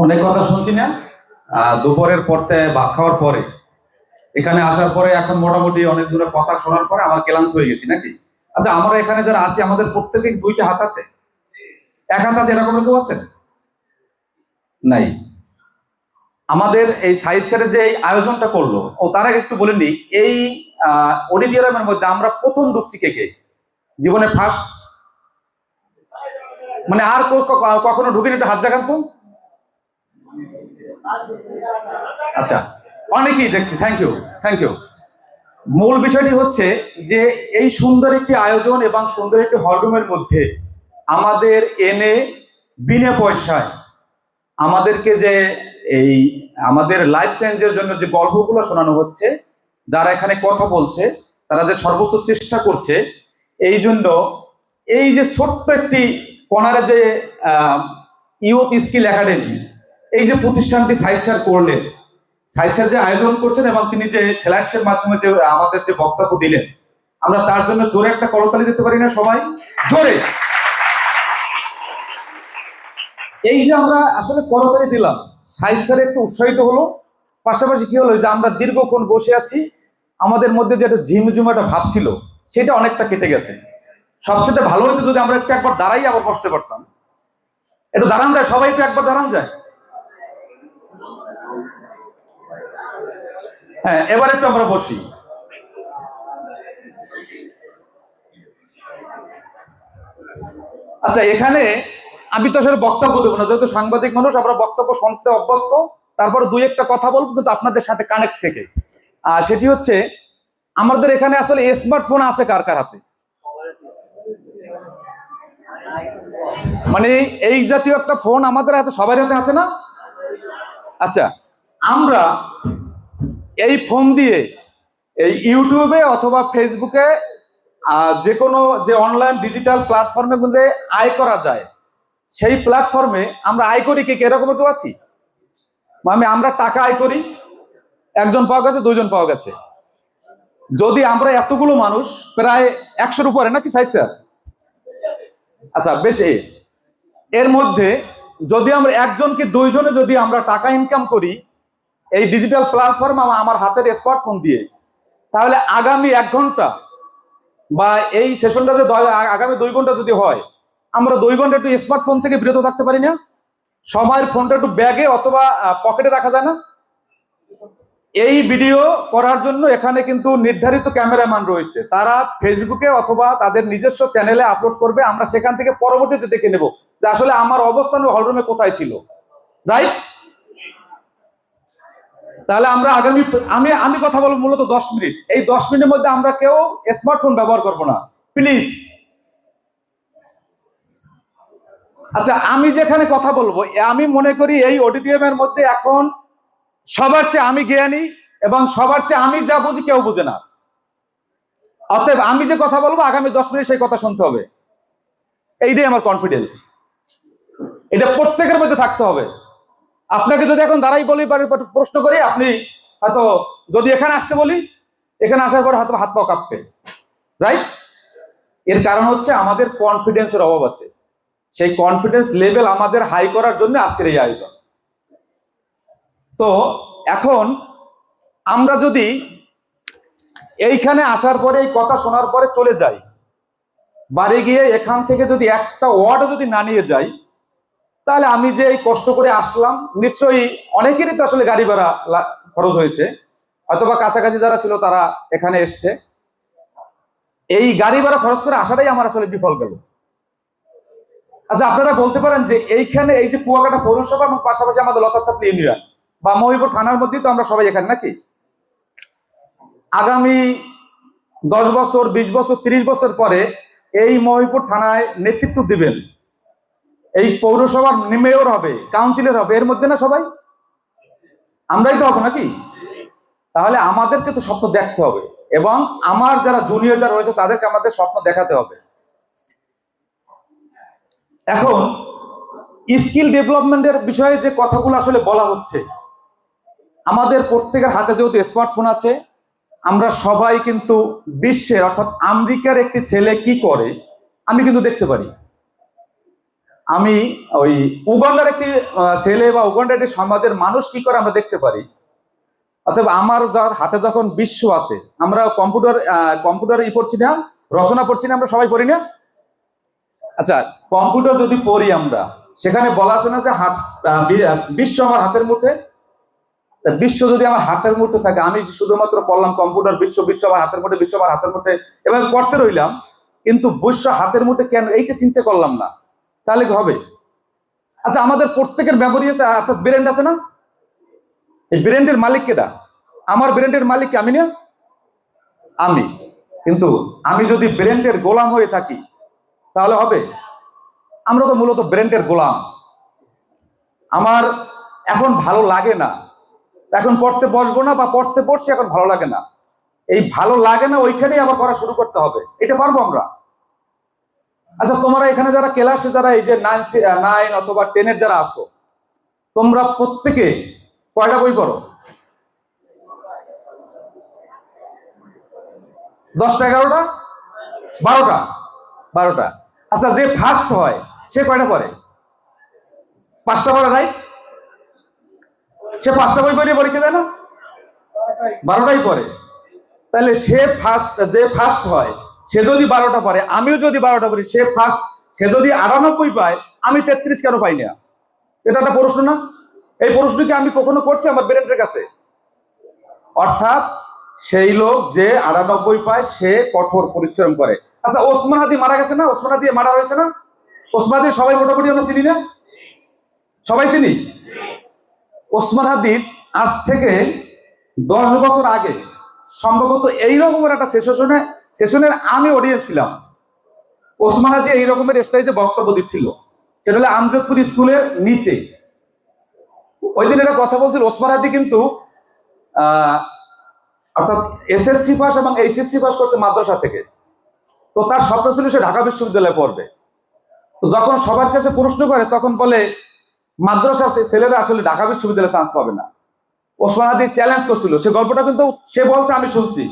অনেক কথা শুনছি না। দুপুরের পরতে ভাত খাওয়ার পরে এখানে আসার পরে এখন মোটামুটি অনেক দূরে কথা শোনার পরে আমার ক্লান্ত হয়ে গেছি নাকি। আচ্ছা, আমরা এখানে যারা আছি আমাদের প্রত্যেকের দুইটা হাত আছে, এক হাত আছে, এরকম কেউ আছেন? নাই। আমাদের এই সাইড স্যারের যে আয়োজনটা করলো, তার আগে একটু বলে নিই, এই অডিটোরিয়ামের মধ্যে আমরা প্রথম ঢুকছি কে কে? জীবনে ফার্স্ট, মানে আর কখনো ঢুকিনি, একটু হাত জাগান তো। আচ্ছা, অনেকেই দেখছি, থ্যাংক ইউ, থ্যাংক ইউ। মূল বিষয়টি হচ্ছে যে এই সুন্দর একটি আয়োজন এবং সুন্দর একটি হলরুমের মধ্যে আমাদের এনে বিনা পয়সায় আমাদেরকে যে এই আমাদের লাইফ চেঞ্জের জন্য যে গল্পগুলো শোনানো হচ্ছে, যারা এখানে কথা বলছে তারা যে সর্বোচ্চ চেষ্টা করছে, এই জন্য এই যে ছোট্ট একটি কর্নারে যে ইউথ স্কিল একাডেমি, এই যে প্রতিষ্ঠানটি সাইড স্যার করলেন, সাইড স্যার যে আয়োজন করছেন এবং তিনি যে স্লাইডের মাধ্যমে যে আমাদের যে বক্তব্য দিলেন, আমরা তার জন্য জোরে একটা করতালি দিতে পারি না সবাই? জোরে। এই যে আমরা আসলে করতালি দিলাম, সাইড স্যার একটু উৎসাহিত হলো, পাশাপাশি কি হলো যে আমরা দীর্ঘক্ষণ বসে আছি, আমাদের মধ্যে যে একটা ঝিমঝিম একটা ভাব ছিল সেটা অনেকটা কেটে গেছে। সবচেয়ে ভালো হতো যদি আমরা একটু একবার দাঁড়াই আবার বসতে পারতাম। একটু দাঁড়ান যায়, সবাই একটু একবার দাঁড়ান যায়। হ্যাঁ, এবার একটু আমরা বসি। আচ্ছা, এখানে আমি তো আসলে বক্তব্য দেবো না, যেহেতু সাংবাদিক মানুষ, আমরা বক্তব্য শুনতে অভ্যস্ত। তারপরে দুই একটা কথা বলবো কিন্তু আপনাদের সাথে কানেক্ট থেকে। সেটি হচ্ছে, আমাদের এখানে আসলে স্মার্টফোন আছে কার কার হাতে? মানে এই জাতীয় একটা ফোন আমাদের হাতে সবার হাতে আছে না? আচ্ছা, আমরা এই ফোন দিয়ে এই ইউটিউবে অথবা ফেসবুকে যে কোনো যে অনলাইন ডিজিটাল প্ল্যাটফর্মে গুলো আয় করা যায়, সেই প্ল্যাটফর্মে আমরা আয় করি কে? এরকম কেউ আছি? মানে আমরা টাকা আয় করি, একজন পাওয়া গেছে, দুইজন পাওয়া গেছে। যদি আমরা এতগুলো মানুষ, প্রায় 100-র উপরে নাকি সাইজ স্যার? আচ্ছা, বেশি। এর মধ্যে যদি আমরা একজনকে দুইজনে যদি আমরা টাকা ইনকাম করি এই ডিজিটাল প্ল্যাটফর্ম আমার হাতের স্মার্টফোন দিয়ে, তাহলে আগামী 1 ঘন্টা বা এই সেশনটা যে আগামী 2 ঘন্টা যদি হয়, আমরা 2 ঘন্টা একটু স্মার্টফোন থেকে বিরত থাকতে পারি না? সময়ের ফোনটা একটু ব্যাগে অথবা পকেটে রাখা যায় না? এই ভিডিও করার জন্য এখানে কিন্তু নির্ধারিত ক্যামেরাম্যান রয়েছে, তারা ফেসবুকে অথবা তাদের নিজস্ব চ্যানেলে আপলোড করবে, আমরা সেখান থেকে পরবর্তীতে দেখে নেব যে আসলে আমার অবস্থান হলরুমে কোথায় ছিল, রাইট? তাহলে আমরা আগামী আমি কথা বলবো মূলত 10 মিনিট। এই 10 মিনিটের মধ্যে আমরা কেউ স্মার্টফোন ব্যবহার করব না, প্লিজ। আচ্ছা, আমি যেখানে কথা বলবো, আমি মনে করি এই অডিটোরিয়ামের মধ্যে এখন সবার চেয়ে আমি জ্ঞানী এবং সবার চেয়ে আমি যা বুঝি কেউ বুঝে না। অতএব আমি যে কথা বলবো আগামী 10 মিনিট সেই কথা শুনতে হবে, এইটাই আমার কনফিডেন্স। এটা প্রত্যেকের মধ্যে থাকতে হবে। আপনাকে যদি এখন দাঁড়াই বলি প্রশ্ন করি, আপনি হয়তো যদি এখানে আসতে বলি, এখানে আসার পরে হয়তো হাত পা কাঁপবে, রাইট? এর কারণ হচ্ছে আমাদের কনফিডেন্সের অভাব আছে। সেই কনফিডেন্স লেভেল আমাদের হাই করার জন্য আজকের এই আয়োজন। তো এখন আমরা যদি এইখানে আসার পরে এই কথা শোনার পরে চলে যাই, বাড়ি গিয়ে এখান থেকে যদি একটা ওয়ার্ডও যদি না নিয়ে যাই, তাহলে আমি যে এই কষ্ট করে আসলাম, নিশ্চয়ই অনেকেরই তো আসলে গাড়ি ভাড়া খরচ হয়েছে, অথবা কাছাকাছি যারা ছিল তারা এখানে এসছে, এই গাড়ি ভাড়া খরচ করে আসাটাই আমার আসলে বিফল গেল। আচ্ছা, আপনারা বলতে পারেন যে এইখানে এই যে কুয়াকাটা পৌরসভা এবং পাশাপাশি আমাদের লতাচাপড়ি ইউনিয়ন বা মহিপুর থানার মধ্যেই তো আমরা সবাই এখানে নাকি, আগামী 10 বছর 20 বছর 30 বছর পরে এই মহিপুর থানায় নেতৃত্ব দিবেন, এই পৌরসভার মেয়র হবে, কাউন্সিলর হবে, এর মধ্যে না সবাই? আমরাই তো হবো নাকি? তাহলে আমাদেরকে তো স্বপ্ন দেখতে হবে এবং আমার যারা জুনিয়র যারা রয়েছে তাদেরকে আমাদের স্বপ্ন দেখাতে হবে। এখন স্কিল ডেভেলপমেন্টের বিষয়ে যে কথাগুলো আসলে বলা হচ্ছে, আমাদের প্রত্যেকের হাতে যেহেতু স্মার্টফোন আছে, আমরা সবাই কিন্তু বিশ্বের অর্থাৎ আমেরিকার একটি ছেলে কি করে আমি কিন্তু দেখতে পারি। আমি ওই উগান্ডার একটি ছেলে বা উগান্ডার একটি সমাজের মানুষ কি করে আমরা দেখতে পারি। অতএব আমার যার হাতে যখন বিশ্ব আছে, আমরা কম্পিউটার পড়ছি না, রচনা পড়ছি না, আমরা সবাই পড়ি না। আচ্ছা, কম্পিউটার যদি পড়ি আমরা, সেখানে বলা আছে না যে বিশ্ব আমার হাতের মুঠে। বিশ্ব যদি আমার হাতের মুঠে থাকে, আমি শুধুমাত্র পড়লাম কম্পিউটার বিশ্ব, বিশ্ব আমার হাতের মুঠে, বিশ্ব আমার হাতের মুঠে, এভাবে পড়তে রইলাম, কিন্তু বিশ্ব হাতের মুঠে কেন এইটা চিন্তা করলাম না, তাহলে কি হবে? আচ্ছা, আমাদের প্রত্যেকের মেমোরি আছে, অর্থাৎ ব্রেন আছে না? এই ব্রেনের মালিক কেটা? আমার ব্রেনের মালিক আমি না? আমি। কিন্তু আমি যদি ব্রেনের গোলাম হয়ে থাকি তাহলে হবে? আমরা তো মূলত ব্রেনের গোলাম। আমার এখন ভালো লাগে না, এখন পড়তে বসবো না, বা পড়তে বসছি এখন ভালো লাগে না, এই ভালো লাগে না ওইখানেই আবার পড়া শুরু করতে হবে, এটা পারবো আমরা? আচ্ছা, তোমরা এখানে যারা ক্লাসে, যারা এই যে 9 অথবা 10 যারা আসো, তোমরা প্রত্যেকে কয়টা বই পড়ো? 10টা, 11টা, 12টা। আচ্ছা, যে ফার্স্ট হয় সে কয়টা পড়ে? 5টা পড়ে, রাইট? সে 5টা বই পড়ে পরীক্ষা দেয় না? 12টাই পড়ে। তাহলে যে ফার্স্ট হয় সে যদি 12টা পড়ে, আমিও যদি 12টা পড়ি, সে যদি 98 পায়, আমি 33 কেন পাই না? এটা একটা প্রশ্ন না? এই প্রশ্নকে আমি কখনো করছি আমার ব্রেনের কাছে? অর্থাৎ সেই লোক যে 98 পায় সে কঠোর পরিশ্রম করে। আচ্ছা, ওসমান হাদি মারা গেছে না? ওসমান হাদি মারা হয়েছে না? ওসমান হাদি সবাই মোটামুটি আমরা চিনি না? সবাই চিনি। ওসমান হাদির আজ থেকে 10 বছর আগে সম্ভবত এই রকমের একটা সেশনের আমি অডিয়েন্স ছিলাম। ওসমান হাদি এই রকমের স্টেজে বক্তব্য দিচ্ছিল, সেটা হলো আমজদপুর স্কুলের নিচে। ওই দিন একটা কথা বলছিল, ওসমান হাদি কিন্তু অর্থাৎ এসএসসি পাস এবং এইচএসসি পাস করছে মাদ্রাসা থেকে। তো তার স্বপ্ন ছিল সে ঢাকা বিশ্ববিদ্যালয়ে পড়বে। তো যখন সবার কাছে প্রশ্ন করে, তখন বলে মাদ্রাসা ছেলেরা আসলে ঢাকা বিশ্ববিদ্যালয়ে চান্স পাবে না। ওসমান হাদি চ্যালেঞ্জ করছিল, সে গল্পটা কিন্তু সে বলছে, আমি শুনছি।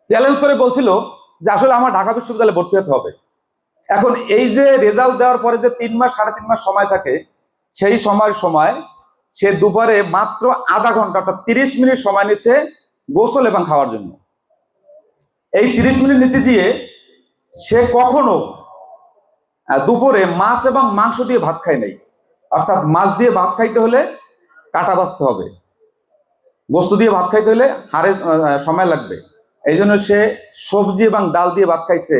চ্যালেঞ্জ করে বলছিল যে আসলে আমার ঢাকা বিশ্ববিদ্যালয়ে ভর্তি হতে হবে। এখন এই যে রেজাল্ট দেওয়ার পরে যে 3 মাস 3.5 মাস সময় থাকে, সেই সময় সে দুপুরে মাত্র আধা ঘন্টা, অর্থাৎ 30 মিনিট সময় নিচ্ছে গোসল এবং খাওয়ার জন্য। এই 30 মিনিট নিতে গিয়ে সে কখনো দুপুরে মাছ এবং মাংস দিয়ে ভাত খায় নাই। অর্থাৎ মাছ দিয়ে ভাত খাইতে হলে কাটা বাছতে হবে, গোস্ত দিয়ে ভাত খাইতে হলে হাড়ে সময় লাগবে। এই জন্য সে সবজি এবং ডাল দিয়ে ভাত খাইছে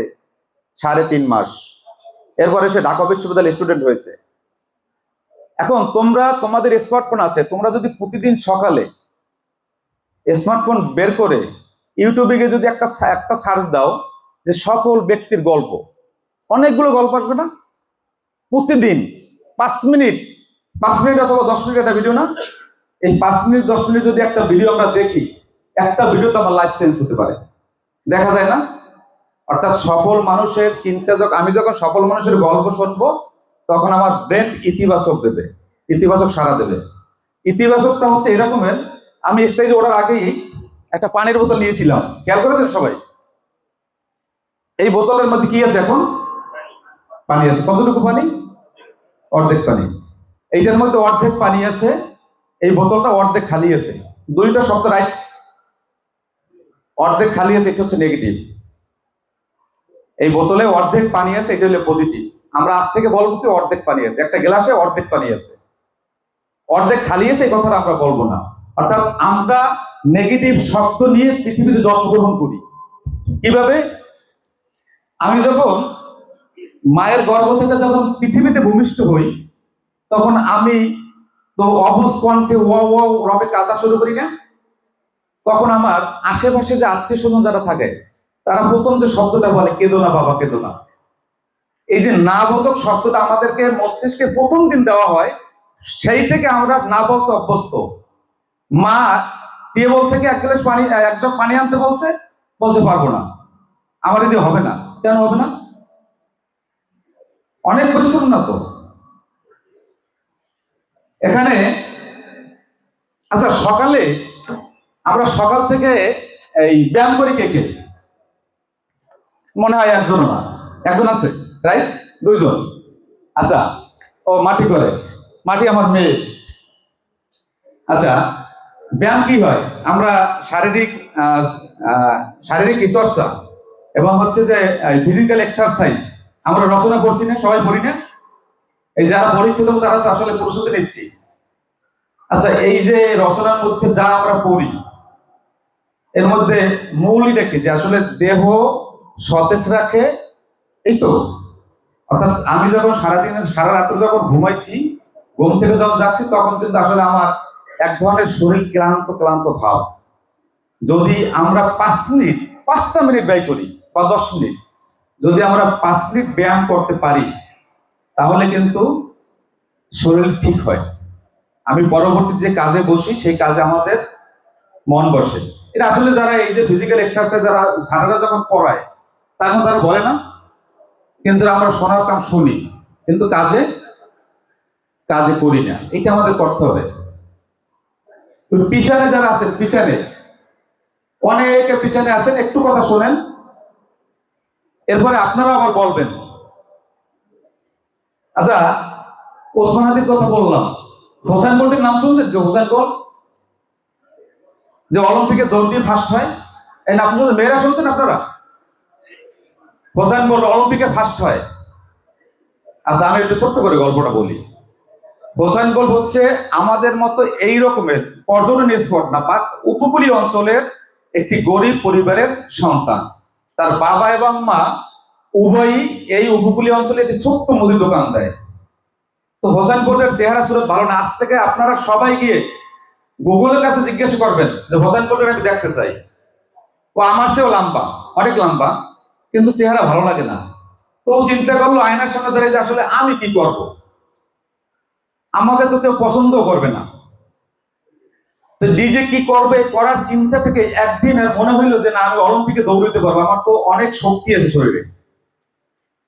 3.5 মাস। এরপরে সে ঢাকা বিশ্ববিদ্যালয়ের স্টুডেন্ট হয়েছে। এখন তোমাদের স্মার্টফোন আছে, তোমরা যদি প্রতিদিন সকালে স্মার্টফোন বের করে ইউটিউবে গিয়ে যদি একটা সার্চ দাও যে সকল ব্যক্তির গল্প, অনেকগুলো গল্প আসবে না? প্রতিদিন 5 মিনিট অথবা 10 মিনিট একটা ভিডিও না? এই 5 মিনিট 10 মিনিট যদি একটা ভিডিও আমরা দেখি, একটা ভিডিওতে আমার লাইফ চেঞ্জ হতে পারে, দেখা যায় না? অর্থাৎ সফল মানুষের চিন্তা, আমি যখন সফল মানুষের গল্প শুনবো, তখন আমার ব্রেন ইতিবাচক দেবে, ইতিবাচক সাড়া দেবে। ইতিবাচকটা হচ্ছে এরকমের, আমি স্টেজে ওঠার আগেই একটা পানির বোতল নিয়েছিলাম, খেয়াল করেছেন সবাই? এই বোতলের মধ্যে কি আছে? এখন পানি আছে। কতটুকু পানি? অর্ধেক পানি। এইটার মধ্যে অর্ধেক পানি আছে, এই বোতলটা অর্ধেক খালি আছে। দুইটা শব্দ রাইট, অর্ধেক খালি আছে, এটা হচ্ছে নেগেটিভ। এই বোতলে অর্ধেক পানি আছে, এটা হলো পজিটিভ। আমরা আজ থেকে বলবো কি অর্ধেক পানি আছে, একটা গ্লাসে অর্ধেক পানি আছে, অর্ধেক খালি আছে, এই কথাটা আমরা বলবো না। অর্থাৎ আমরা নেগেটিভ শব্দ নিয়ে পৃথিবীতে জন্মগ্রহণ করি। কিভাবে? আমি যখন মায়ের গর্ভ থেকে যখন পৃথিবীতে ভূমিষ্ঠ হই, তখন আমি তো অবুঝ কণ্ঠে রবে কাঁদা শুরু করি না? তখন আমার আশেপাশে যে আত্মীয় স্বজন যারা থাকে, তারা প্রথম যে শব্দটা বলে, কেঁদো না বাবা, কেঁদো না। এই যে না বোধক শব্দটা আমাদেরকে মস্তিষ্কে প্রথম দিন দেওয়া হয়, সেই থেকে আমরা না বলতে অভ্যস্ত। মা টেবল থেকে এক জগ পানি আনতে বলছে পারবো না, আমার এদিকে হবে না। কেন হবে না? অনেক পরিশ্রম না তো এখানে। আচ্ছা, সকালে আমরা সকাল থেকে এই ব্যায়াম করি কে কে? মনে হয় একজন না, একজন আছে, রাইট? 2 জন। আচ্ছা, ও মাটি করে, মাটি আমার মেয়ে। আচ্ছা, ব্যায়াম কি হয়? আমরা শারীরিক আহ, শারীরিক চর্চা এবং হচ্ছে যে ফিজিক্যাল এক্সারসাইজ আমরা রচনা করছি না, সবাই পড়ি না? এই যারা পরীক্ষিত তারা তো আসলে প্রস্তুতি নিচ্ছি। আচ্ছা, এই যে রচনার মধ্যে যা আমরা পড়ি এর মধ্যে মূল এটা কি, যে আসলে দেহ সতেজ রাখে, এই তো। অর্থাৎ আমি যখন সারাদিন সারা রাত্রে যখন ঘুমাইছি, ঘুম থেকে যখন যাচ্ছি, তখন কিন্তু আসলে আমার এক ধরনের শরীর ক্লান্ত ক্লান্ত ভাব। যদি আমরা 5 মিনিট, 5টা মিনিট ব্যয় করি বা 10 মিনিট, যদি আমরা 5 মিনিট ব্যায়াম করতে পারি, তাহলে কিন্তু শরীর ঠিক হয়। আমি পরবর্তী যে কাজে বসি সেই কাজে আমাদের মন বসে। এটা আসলে যারা এই যে ফিজিক্যাল এক্সারসাইজ যারা স্যারেরা যখন পড়ায় তখন তারা বলে না, কিন্তু আমরা শোনার কাম শুনি, কিন্তু কাজে কাজে করি না। এটা আমাদের করতে হবে। পিছনে যারা আছেন, পিছনে অনেকে পিছনে আছেন, একটু কথা শোনেন, এরপরে আপনারা আবার বলবেন। আচ্ছা, ওসমান হাদির কথা বললাম, হোসেন বোল্টের নাম শুনছেন? যে হোসেন বোল্ট যে অলিম্পিকে দৌড় দিয়ে ফার্স্ট হয়, এই নাম শুনছেন? মেয়েরা শুনছেন আপনারা? হোসেন বোল্ট অলিম্পিকে ফার্স্ট হয়। আচ্ছা, আমি একটু ছোট্ট করে গল্পটা বলি। হোসেন বোল্ট হচ্ছে আমাদের মতো এই রকমের পর্যটন স্পট না, বা উপকূলীয় অঞ্চলের একটি গরিব পরিবারের সন্তান। তার বাবা এবং মা উভয়ই এই উপকূলীয় অঞ্চলে একটি ছোট্ট মুদি দোকান দেয়। তো হোসেন বোল্টের চেহারা সুরত ভালো না। আজ থেকে আপনারা সবাই গিয়ে গুগলের কাছে জিজ্ঞাসা করবেন যে হোসেন বোল্টের আমি দেখতে চাই। ও আমার চেয়েও লম্বা, অনেক লম্বা, কিন্তু চেহারা ভালো লাগে না। তো চিন্তা করলো আয়নার সামনে দাঁড়িয়ে যে আসলে আমি কি করব, আমাকে তো কেউ পছন্দ করবে না। তো নিজে কি করবে, করার চিন্তা থেকে একদিন আর মনে হইলো যে না, আমি অলিম্পিকে দৌড়াতে পারবো, আমার তো অনেক শক্তি আছে শরীরে।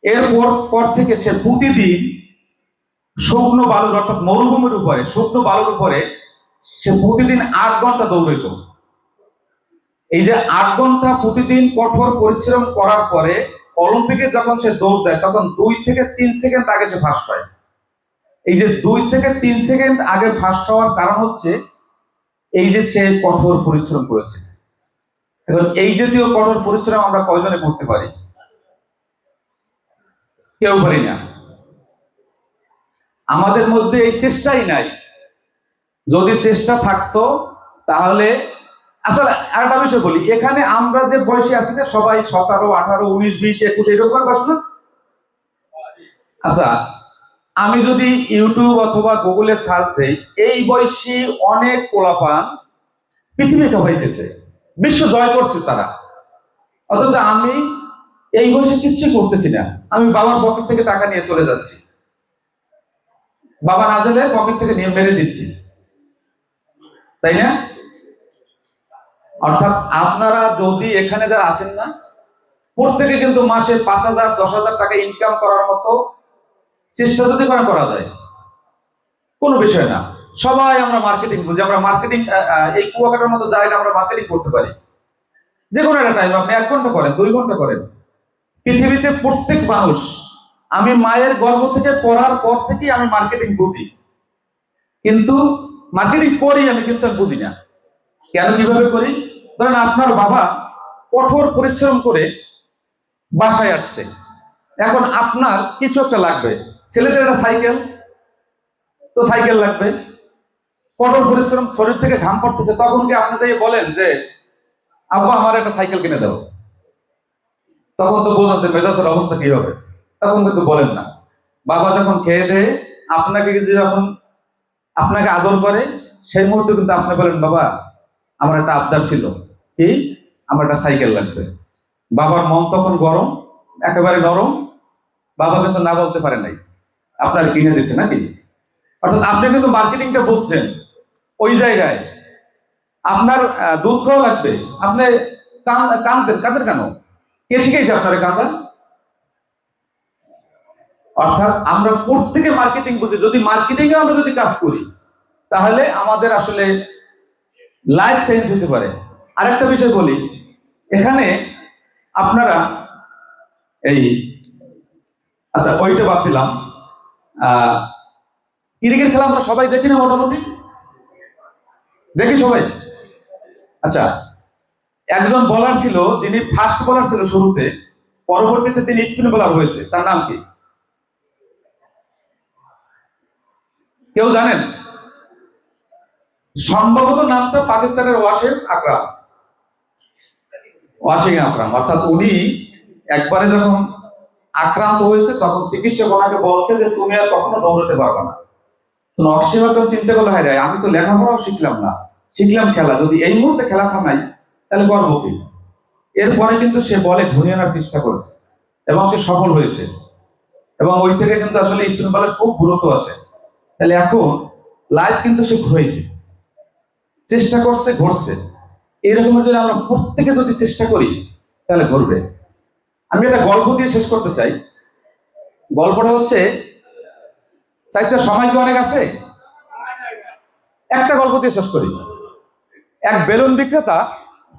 এরপর পর থেকে সে প্রতিদিন শুকনো বালুর, অর্থাৎ মরুভূমির উপরে শুকনো বালুর উপরে সে প্রতিদিন 8 ঘন্টা দৌড়াইত। এই যে 8 ঘন্টা প্রতিদিন কঠোর পরিশ্রম করার পরে অলিম্পিকে যখন সে দৌড় দেয়, তখন 2 থেকে 3 সেকেন্ড আগে সে ফার্স্ট হয়। এই যে 2 থেকে 3 সেকেন্ড আগে ফার্স্ট হওয়ার কারণ হচ্ছে এই যে সে কঠোর পরিশ্রম করেছে। এখন এই জাতীয় কঠোর পরিশ্রম আমরা কয়জনে করতে পারি? কেউ পারি না। আমাদের মধ্যে এই চেষ্টাই নাই। যদি চেষ্টা থাকতো তাহলে, আসলে আরেকটা বিষয় বলি, এখানে আমরা যে বয়সে আছি না, সবাই 17, 18, 19, 20, 21 এরকম বয়স না? আচ্ছা, আমি যদি ইউটিউব অথবা গুগলে সার্চ দেই, এই বয়সী অনেক পোলাপান পৃথিবী কাঁপাইতেছে, বিশ্ব জয় করছে তারা। অথচ আমি এই বয়সে কিচ্ছু করতেছি না। আমি বাবার পকেট থেকে টাকা নিয়ে চলে যাচ্ছি, বাবা না দিলে পকেট থেকে নিয়ে মেরে দিচ্ছি, তাই না? অর্থাৎ আপনারা যদি এখানে যারা আছেন না, প্রত্যেকে কিন্তু মাসে 5,000, 10,000 টাকা ইনকাম করার মতো চেষ্টা যদি করা যায়, কোনো বিষয় না। সবাই আমরা মার্কেটিং বুঝি, আমরা মার্কেটিং, এই কুয়াকাটার মতো জায়গা আমরা মার্কেটিং করতে পারি। যে কোনো একটা টাইম আপনি 1 ঘন্টা করেন, 2 ঘন্টা করেন। পৃথিবীতে প্রত্যেক মানুষ, আমি মায়ের গর্ভ থেকে পড়ার পর থেকেই আমি মার্কেটিং বুঝি, কিন্তু মার্কেটিং করি আমি, কিন্তু আমি বুঝি না কেন, কিভাবে করি। ধরেন আপনার বাবা কঠোর পরিশ্রম করে বাসায় আসছে, এখন আপনার কিছু একটা লাগবে, ছেলেদের একটা সাইকেল, তো সাইকেল লাগবে, কঠোর পরিশ্রম, শরীর থেকে ঘাম পড়তেছে, তখন কি আপনি যাই বলেন যে আব্বা আমার একটা সাইকেল কিনে দাও? তখন তো বোঝেন যে মেজাজের অবস্থা কি হবে, তখন কিন্তু বলেন না। বাবা যখন খেয়ে দেয় আপনাকে, যখন আপনাকে আদর করে, সেই মুহূর্তে কিন্তু আপনি বলেন বাবা আমার একটা আবদার ছিল, কি, আমার একটা সাইকেল লাগবে। বাবার মন তখন গরম, একেবারে নরম, বাবা কিন্তু না বলতে পারে নাই, আপনার কিনে দিছে নাকি। অর্থাৎ আপনি কিন্তু মার্কেটিংটা বুঝছেন। ওই জায়গায় আপনার দুধ খাওয়া লাগবে, আপনি কাঁদতেন কেন? কে শিখেছে আপনার কাঁদা? অর্থাৎ আমরা প্রত্যেকে মার্কেটিং বুঝি। যদি মার্কেটিং এ আমরা যদি কাজ করি, তাহলে আমাদের আসলে লাইফ চেঞ্জ হতে পারে। আরেকটা বিষয় বলি, এখানে আপনারা এই, আচ্ছা ওইটা বাদ দিলাম, ক্রিকেট খেলা আমরা সবাই দেখি না? মোটামুটি দেখি সবাই। আচ্ছা, একজন বোলার ছিল যিনি ফাস্ট বোলার ছিল শুরুতে, পরবর্তীতে তিনি স্পিন বোলার হয়েছে, তার নাম কি? কেউ জানেন? সম্ভবত নামটা পাকিস্তানের ওয়াসিম আকরাম। ওয়াসিম আকরাম, অর্থাৎ উনি একবারে যখন আক্রান্ত হয়েছে তখন চিকিৎসক ওনাকে বলছে যে তুমি আর কখনো দৌড়াতে পারবে না। ওয়াসিম আকরাম চিন্তা করলো, হ্যাঁ রে, আমি তো লেখাপড়াও শিখলাম না, শিখলাম খেলা, যদি এই মুহূর্তে খেলা থামাই তাহলে করবো কি? এরপরে কিন্তু সে বলে ঘুরিয়ে আনার চেষ্টা করেছে এবং সে সফল হয়েছে, এবং ওই থেকে কিন্তু আসলে স্পিন বলের খুব গুরুত্ব আছে। তাহলে এখন লাইফ কিন্তু সে ঘুরেছে, চেষ্টা করছে, ঘুরছে। এরকমের যদি আমরা প্রত্যেকে যদি চেষ্টা করি তাহলে ঘুরবে। আমি একটা গল্প দিয়ে শেষ করতে চাই। গল্পটা হচ্ছে, চাইছে সময় কি অনেক আছে? একটা গল্প দিয়ে শেষ করি। এক বেলুন বিক্রেতা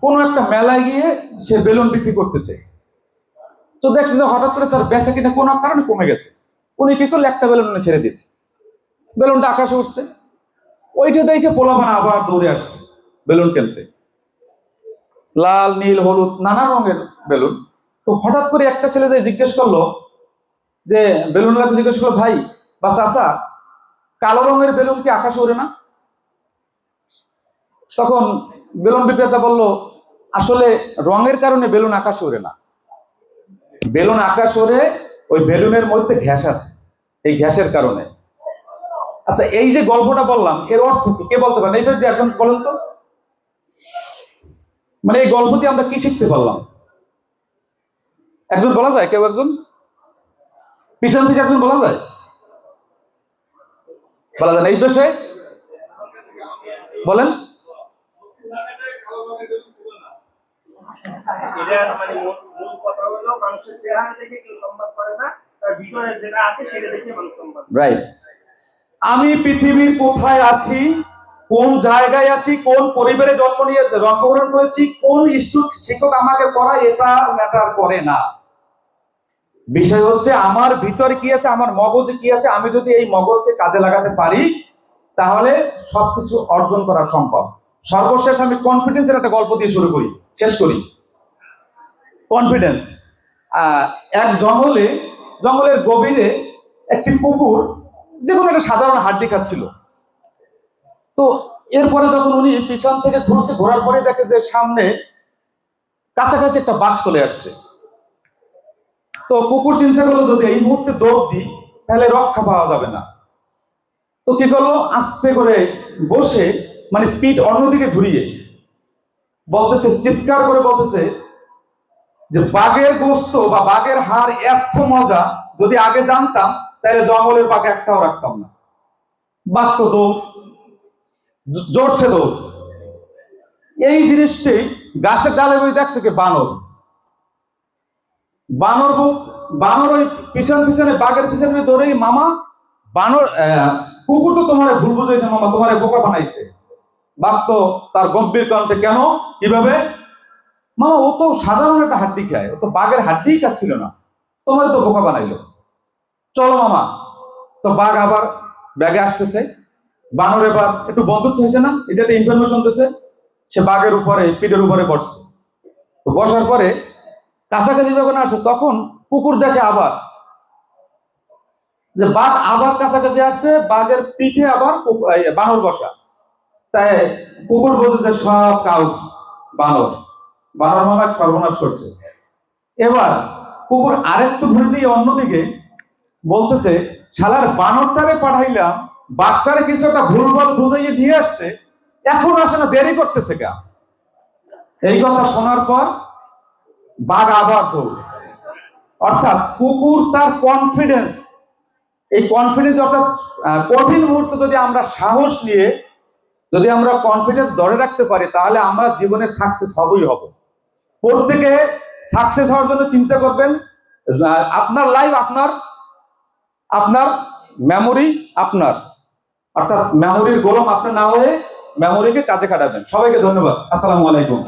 কোনো একটা মেলায় গিয়ে সে বেলুন বিক্রি করতেছে। তো দেখছে যে হঠাৎ করে তার বেচা কিনা কোনো কারণে কমে গেছে। উনি কি করলে একটা বেলুন ছেড়ে দিয়েছে, বেলুনটা আকাশে উঠছে। ওইটা দেখে পোলাপান আবার দৌড়ে আসছে বেলুন কিনতে, লাল, নীল, হলুদ, নানা রঙের বেলুন। তো হঠাৎ করে একটা ছেলে যাই জিজ্ঞেস করলো যে বেলুনটাকে জিজ্ঞেস করলো, ভাই বা চাচা, কালো রঙের বেলুন কি আকাশে ওড়ে না? তখন বেলুন বিক্রেতা বলল, আসলে রঙের কারণে বেলুন আকাশে ওড়ে না, বেলুন আকাশ ওড়ে ওই বেলুনের মধ্যে গ্যাস আছে, এই গ্যাসের কারণে। আচ্ছা, এই যে গল্পটা বললাম এর অর্থ কি? কে বলতে পারেন? এইটা যদি একজন বলেন তো, মানে এই গল্প দিয়ে আমরা কি শিখতে পারলাম? একজন বলা যায়? কেউ একজন পিছন থেকে একজন বলা যায়? বলা যায় না এই বিষয়ে? বলেন। রাইট। আমি পৃথিবীর কোথায় আছি, কোন জায়গায় আছি, কোন পরিবারে জন্মগ্রহণ করেছি, কোন শিক্ষক আমাকে পড়ায়, এটা ম্যাটার করে না। বিষয় হচ্ছে আমার ভিতরে কি আছে, আমার মগজে কি আছে। আমি যদি এই মগজকে কাজে লাগাতে পারি তাহলে সবকিছু অর্জন করা সম্ভব। সর্বশেষ আমি কনফিডেন্সের একটা গল্প দিয়ে শুরু করি, শেষ করি। কনফিডেন্স। এক জঙ্গলের গভীরে একটি কুকুর যে কোনো একটা সাধারণ হাড্ডি খাচ্ছিল। তো এরপরে যখন উনি পিছন থেকে ঘুরছে, ঘোরার পরে দেখে যে সামনে কাছাকাছি একটা বাঘ চলে আসছে। তো কুকুর চিন্তা করলো, যদি এই মুহূর্তে দৌড় দিই তাহলে রক্ষা পাওয়া যাবে না। তো কি করলো, আস্তে করে বসে, মানে পিঠ অন্যদিকে ঘুরিয়ে বলতেছে, চিৎকার করে বলতেছে যে বাঘের গোস্ত বা বাঘের হাড় এত মজা, যদি আগে জানতাম তাহলে জঙ্গলের বাঘ একটাও রাখতাম না। বাঘ তো দৌড়, জোরছে দৌড়। এই জিনিসটি গাছের ডালে বই দেখছে কি বানর, বানর ওই পিছনে বাঘের পিছনে দৌড়ে, মামা বানর, কুকুর তো তোমার ভুল বুঝাইছে মামা, তোমার বোকা বানাইছে। বাঘ তো তার গম্ভীর কণ্ঠে, কেন, কিভাবে? মামা ও তো সাধারণ একটা হাড্ডি খায়, ও তো বাঘের হাড্ডিই খাচ্ছিল না, তোমার তো বোকা বানাইলো, চলো মামা। তো বাঘ আবার ব্যাগে আসতেছে, বানর এবার একটু বন্ধুত্ব হয়েছে না, এটা একটা ইনফরমেশন দিতেছে। সে বাঘের উপরে, পিঠের উপরে বসছে। তো বসার পরে কাছাকাছি যখন আসে তখন কুকুর দেখে আবার যে বাঘ আবার কাছাকাছি আসছে, বাঘের পিঠে আবার বানর বসা। তাই কুকুর বলছে সব কাউ বানর, বানর মামা সর্বনাশ করছে। এবার কুকুর আরেকটু ঘুরে দিয়ে অন্যদিকে বলতেছে, শালার বানরটারে পাঠাইলাম, বাঘটারে কিছু একটা ভুলভাল বুঝাইয়ে নিয়ে আসছে, এখন আসে না, দেরি করতেছে কা। এই কথা শোনার পর বাঘ আবার দৌড়। অর্থাৎ কুকুর তার কনফিডেন্স, এই কনফিডেন্স, অর্থাৎ কঠিন মুহূর্তে যদি আমরা সাহস নিয়ে যদি আমরা কনফিডেন্স ধরে রাখতে পারি তাহলে আমরা জীবনে সাকসেস হবই হব। প্রত্যেকে সাকসেস হওয়ার জন্য চিন্তা করবেন, আপনার লাইফ আপনার মেমোরি আপনার, অর্থাৎ মেমোরির গোলাম আপনি না হয়ে মেমোরিকে কাজে খাটাবেন। সবাইকে ধন্যবাদ। আসসালামু আলাইকুম।